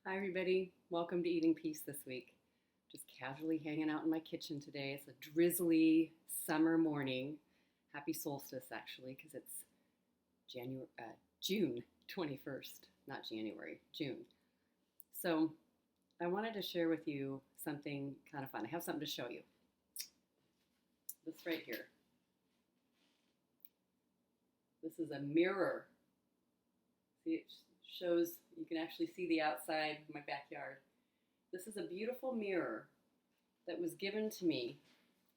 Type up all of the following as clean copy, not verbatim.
Hi, everybody. Welcome to Eating Peace this week. Just casually hanging out in my kitchen today. It's a drizzly summer morning. Happy solstice, actually, because it's June 21st, not January, June. So I wanted to share with you something kind of fun. I have something to show you. This right here. This is a mirror. See, it shows, you can actually see the outside of my backyard. This is a beautiful mirror that was given to me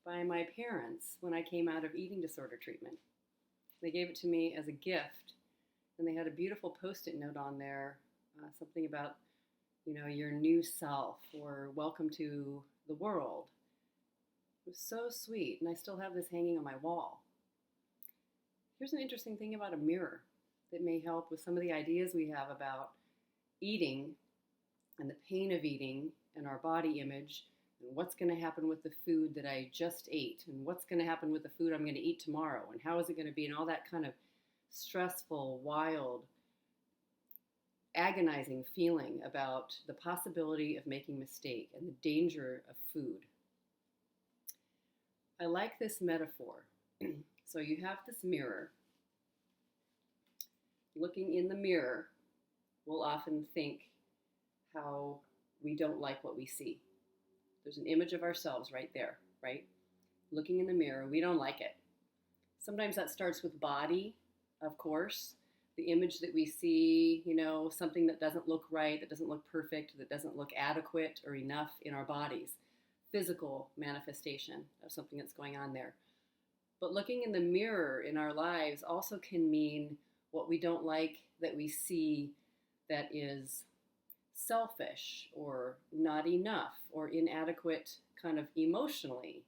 by my parents when I came out of eating disorder treatment. They gave it to me as a gift, and they had a beautiful post-it note on there, something about, your new self or welcome to the world. It was so sweet, and I still have this hanging on my wall. Here's an interesting thing about a mirror that may help with some of the ideas we have about eating and the pain of eating and our body image and what's going to happen with the food that I just ate and what's going to happen with the food I'm going to eat tomorrow and how is it going to be and all that kind of stressful, wild, agonizing feeling about the possibility of making a mistake and the danger of food. I like this metaphor. So you have this mirror. Looking in the mirror, we'll often think how we don't like what we see. There's an image of ourselves right there, right? Looking in the mirror, we don't like it. Sometimes that starts with body, of course. The image that we see, something that doesn't look right, that doesn't look perfect, that doesn't look adequate or enough in our bodies. Physical manifestation of something that's going on there. But looking in the mirror in our lives also can mean what we don't like that we see that is selfish or not enough or inadequate kind of emotionally,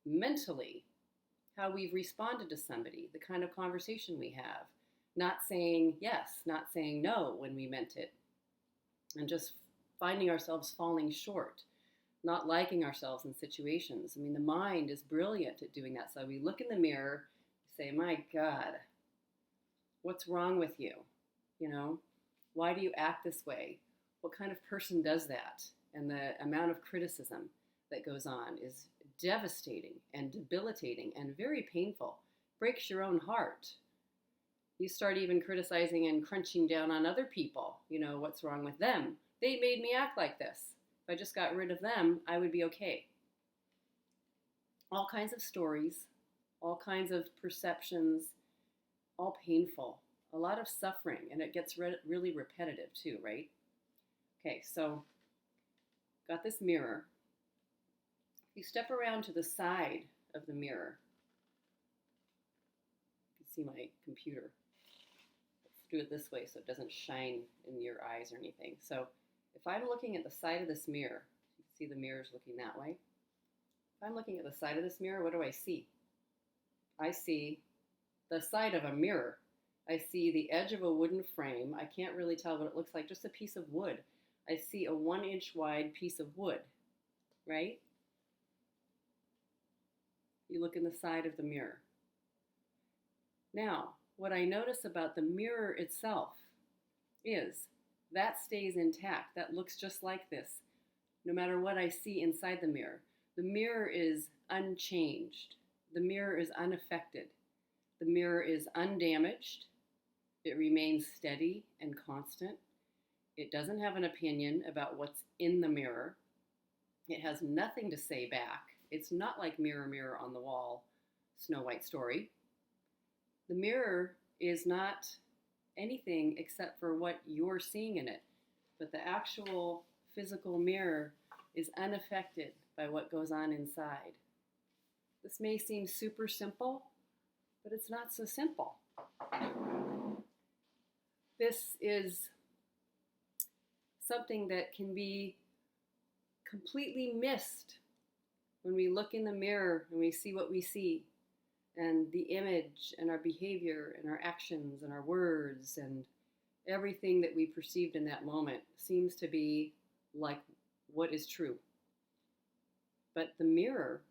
mentally, how we've responded to somebody, the kind of conversation we have, not saying yes, not saying no when we meant it, and just finding ourselves falling short, not liking ourselves in situations. The mind is brilliant at doing that. So we look in the mirror, say, my God, what's wrong with you? Why do you act this way? What kind of person does that? And the amount of criticism that goes on is devastating and debilitating and very painful. Breaks your own heart. You start even criticizing and crunching down on other people. What's wrong with them? They made me act like this. If I just got rid of them, I would be okay. All kinds of stories, all kinds of perceptions, all painful, a lot of suffering, and it gets really repetitive too, right? Okay, so got this mirror. You step around to the side of the mirror. You can see my computer. Let's do it this way so it doesn't shine in your eyes or anything. So if I'm looking at the side of this mirror, you can see the mirror's looking that way. If I'm looking at the side of this mirror, what do I see? I see the side of a mirror. I see the edge of a wooden frame. I can't really tell what it looks like, just a piece of wood. I see a 1-inch wide piece of wood, right? You look in the side of the mirror. Now, what I notice about the mirror itself is that stays intact. That looks just like this, no matter what I see inside the mirror. The mirror is unchanged. The mirror is unaffected. The mirror is undamaged. It remains steady and constant. It doesn't have an opinion about what's in the mirror. It has nothing to say back. It's not like Mirror, Mirror on the Wall, Snow White story. The mirror is not anything except for what you're seeing in it. But the actual physical mirror is unaffected by what goes on inside. This may seem super simple, but it's not so simple. This is something that can be completely missed when we look in the mirror and we see what we see, and the image and our behavior and our actions and our words and everything that we perceived in that moment seems to be like what is true. But the mirror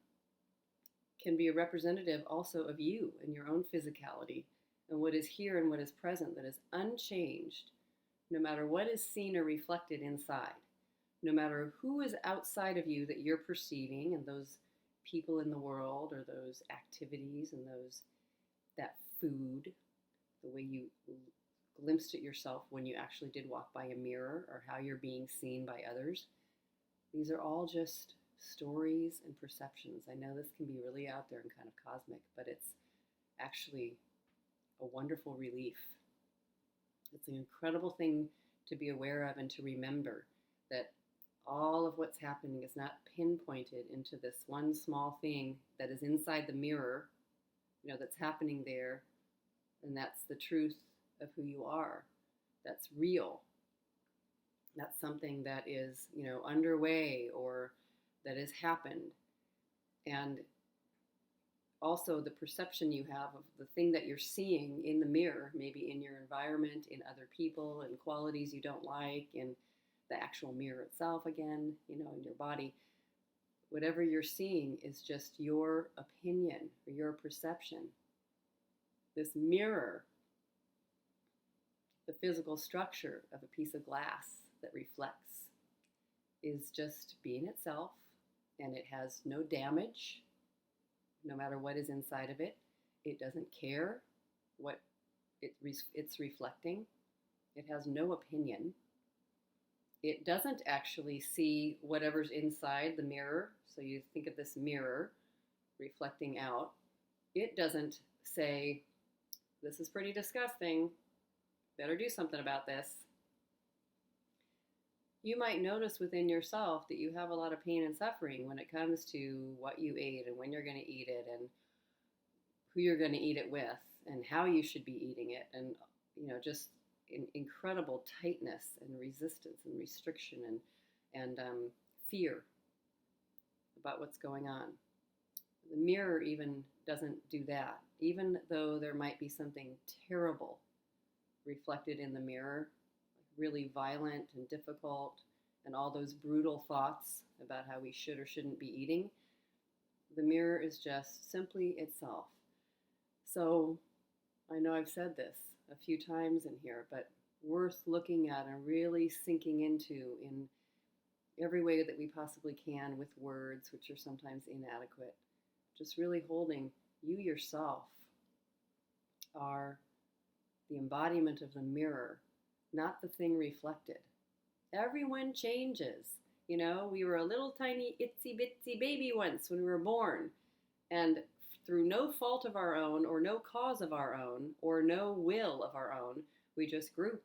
can be a representative also of you and your own physicality and what is here and what is present that is unchanged, no matter what is seen or reflected inside, no matter who is outside of you that you're perceiving, and those people in the world or those activities and those that food, the way you glimpsed at yourself when you actually did walk by a mirror, or how you're being seen by others. These are all just stories and perceptions. I know this can be really out there and kind of cosmic, but it's actually a wonderful relief. It's an incredible thing to be aware of and to remember that all of what's happening is not pinpointed into this one small thing that is inside the mirror, that's happening there, and that's the truth of who you are. That's real. That's something that is, underway or that has happened. And also the perception you have of the thing that you're seeing in the mirror, maybe in your environment, in other people, in qualities you don't like, in the actual mirror itself again, in your body. Whatever you're seeing is just your opinion or your perception. This mirror, the physical structure of a piece of glass that reflects, is just being itself, and it has no damage, no matter what is inside of it. It doesn't care what it's reflecting. It has no opinion. It doesn't actually see whatever's inside the mirror. So you think of this mirror reflecting out. It doesn't say, "This is pretty disgusting. Better do something about this." You might notice within yourself that you have a lot of pain and suffering when it comes to what you ate and when you're going to eat it and who you're going to eat it with and how you should be eating it, and just incredible tightness and resistance and restriction and fear about what's going on. The mirror even doesn't do that, even though there might be something terrible reflected in the mirror, really violent and difficult, and all those brutal thoughts about how we should or shouldn't be eating. The mirror is just simply itself. So I know I've said this a few times in here, but worth looking at and really sinking into in every way that we possibly can with words, which are sometimes inadequate. Just really holding you yourself are the embodiment of the mirror, not the thing reflected. Everyone changes. We were a little tiny itsy bitsy baby once when we were born. And through no fault of our own or no cause of our own or no will of our own, we just grew.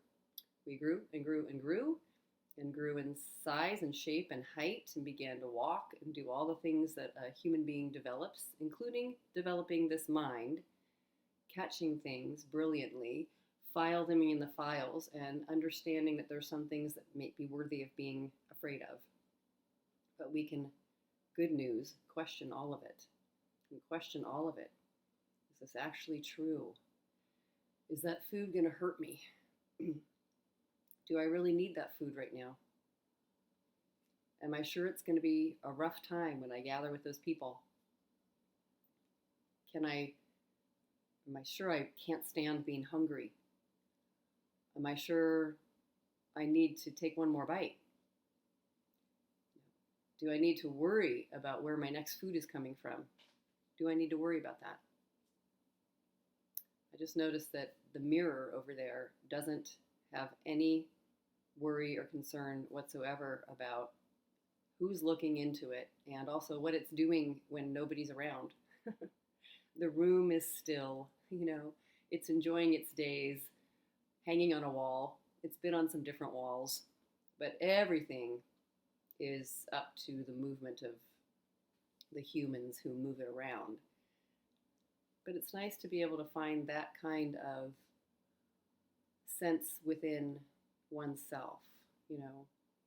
We grew and grew and grew and grew in size and shape and height and began to walk and do all the things that a human being develops, including developing this mind, catching things brilliantly, file them in the files, and understanding that there's some things that may be worthy of being afraid of. But we can, good news, question all of it. And question all of it. Is this actually true? Is that food going to hurt me? Do I really need that food right now? Am I sure it's going to be a rough time when I gather with those people? Am I sure I can't stand being hungry? Am I sure I need to take one more bite? Do I need to worry about where my next food is coming from? Do I need to worry about that? I just noticed that the mirror over there doesn't have any worry or concern whatsoever about who's looking into it and also what it's doing when nobody's around. The room is still, it's enjoying its days, hanging on a wall. It's been on some different walls, but everything is up to the movement of the humans who move it around. But it's nice to be able to find that kind of sense within oneself.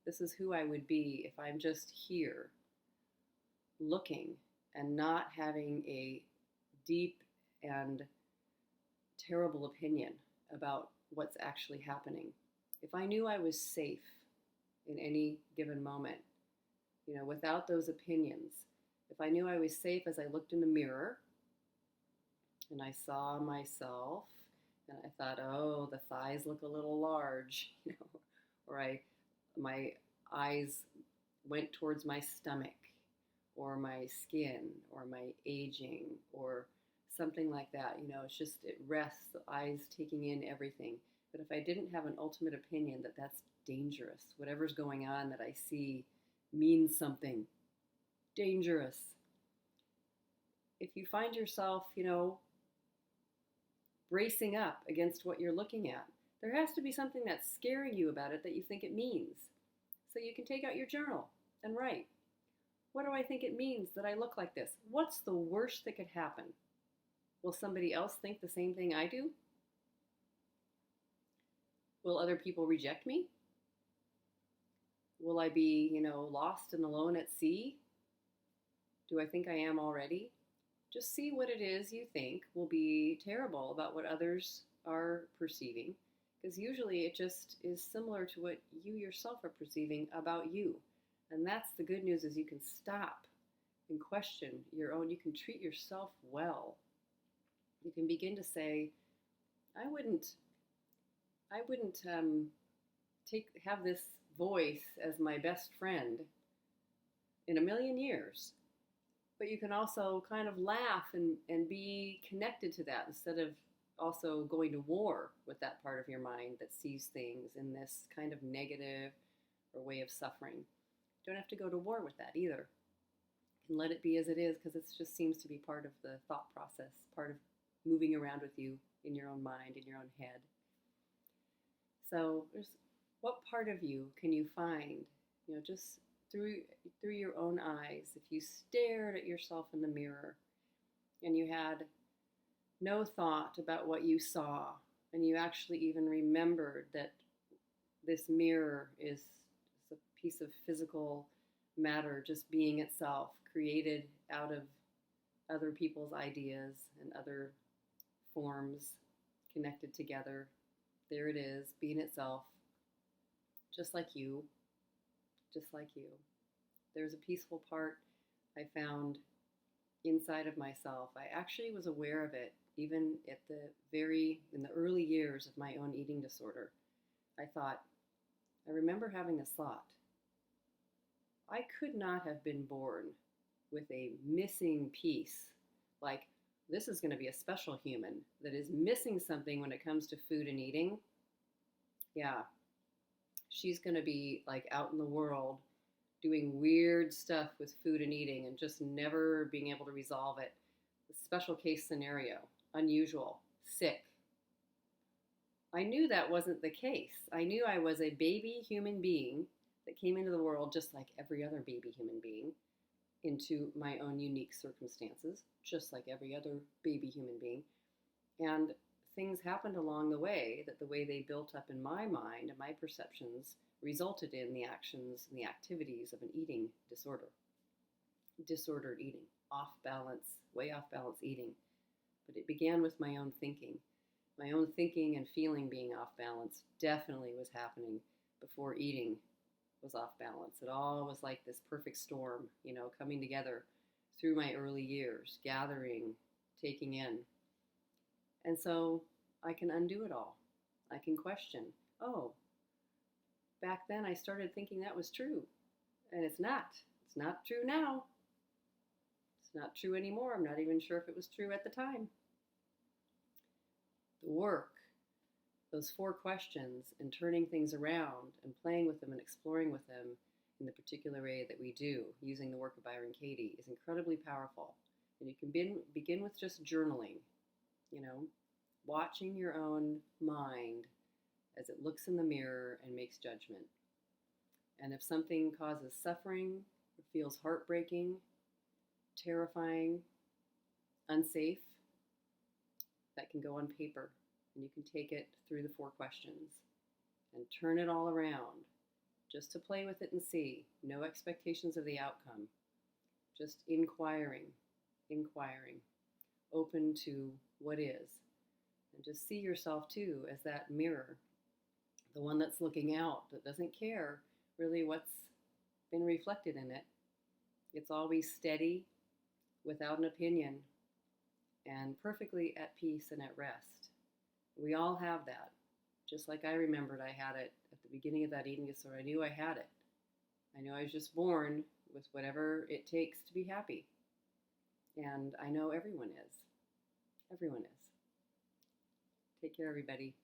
This is who I would be if I'm just here looking and not having a deep and terrible opinion about what's actually happening. If I knew I was safe in any given moment, without those opinions, if I knew I was safe as I looked in the mirror and I saw myself And I thought, oh, the thighs look a little large, or my eyes went towards my stomach or my skin or my aging or something like that. It's just, it rests, the eyes taking in everything. But if I didn't have an ultimate opinion that that's dangerous, whatever's going on that I see means something dangerous. If you find yourself, bracing up against what you're looking at, there has to be something that's scaring you about it that you think it means. So you can take out your journal and write, what do I think it means that I look like this? What's the worst that could happen? Will somebody else think the same thing I do? Will other people reject me? Will I be, lost and alone at sea? Do I think I am already? Just see what it is you think will be terrible about what others are perceiving, because usually it just is similar to what you yourself are perceiving about you. And that's the good news, is you can stop and question your own. You can treat yourself well. You can begin to say, I wouldn't have this voice as my best friend in a million years. But you can also kind of laugh and be connected to that, instead of also going to war with that part of your mind that sees things in this kind of negative or way of suffering. You don't have to go to war with that either. You can let it be as it is, because it just seems to be part of the thought process, part of moving around with you in your own mind, in your own head. So what part of you can you find, just through your own eyes, if you stared at yourself in the mirror and you had no thought about what you saw, and you actually even remembered that this mirror is a piece of physical matter just being itself, created out of other people's ideas and other forms connected together. There it is, being itself, just like you. Just like you. There's a peaceful part I found inside of myself. I actually was aware of it even in the early years of my own eating disorder. I thought, I remember having this thought. I could not have been born with a missing piece. Like, this is going to be a special human that is missing something when it comes to food and eating. Yeah, she's going to be like out in the world doing weird stuff with food and eating and just never being able to resolve it. A special case scenario, unusual, sick. I knew that wasn't the case. I knew I was a baby human being that came into the world just like every other baby human being, into my own unique circumstances, just like every other baby human being. And things happened along the way that the way they built up in my mind and my perceptions resulted in the actions and the activities of an eating disorder. Disordered eating, off balance, way off balance eating. But it began with my own thinking. My own thinking and feeling being off balance definitely was happening before eating was off balance. It all was like this perfect storm, coming together through my early years, gathering, taking in. And so I can undo it all. I can question, oh, back then I started thinking that was true. And it's not. It's not true now. It's not true anymore. I'm not even sure if it was true at the time. The work, those 4 questions, and turning things around and playing with them and exploring with them in the particular way that we do, using the work of Byron Katie, is incredibly powerful. And you can begin with just journaling, watching your own mind as it looks in the mirror and makes judgment. And if something causes suffering or feels heartbreaking, terrifying, unsafe, that can go on paper, and you can take it through the 4 questions and turn it all around just to play with it and see. No expectations of the outcome, just inquiring, open to what is. And just see yourself too as that mirror, the one that's looking out, that doesn't care really what's been reflected in it. It's always steady, without an opinion, and perfectly at peace and at rest. We all have that. Just like I remembered I had it at the beginning of that eating disorder. I knew I had it. I knew I was just born with whatever it takes to be happy. And I know everyone is. Everyone is. Take care, everybody.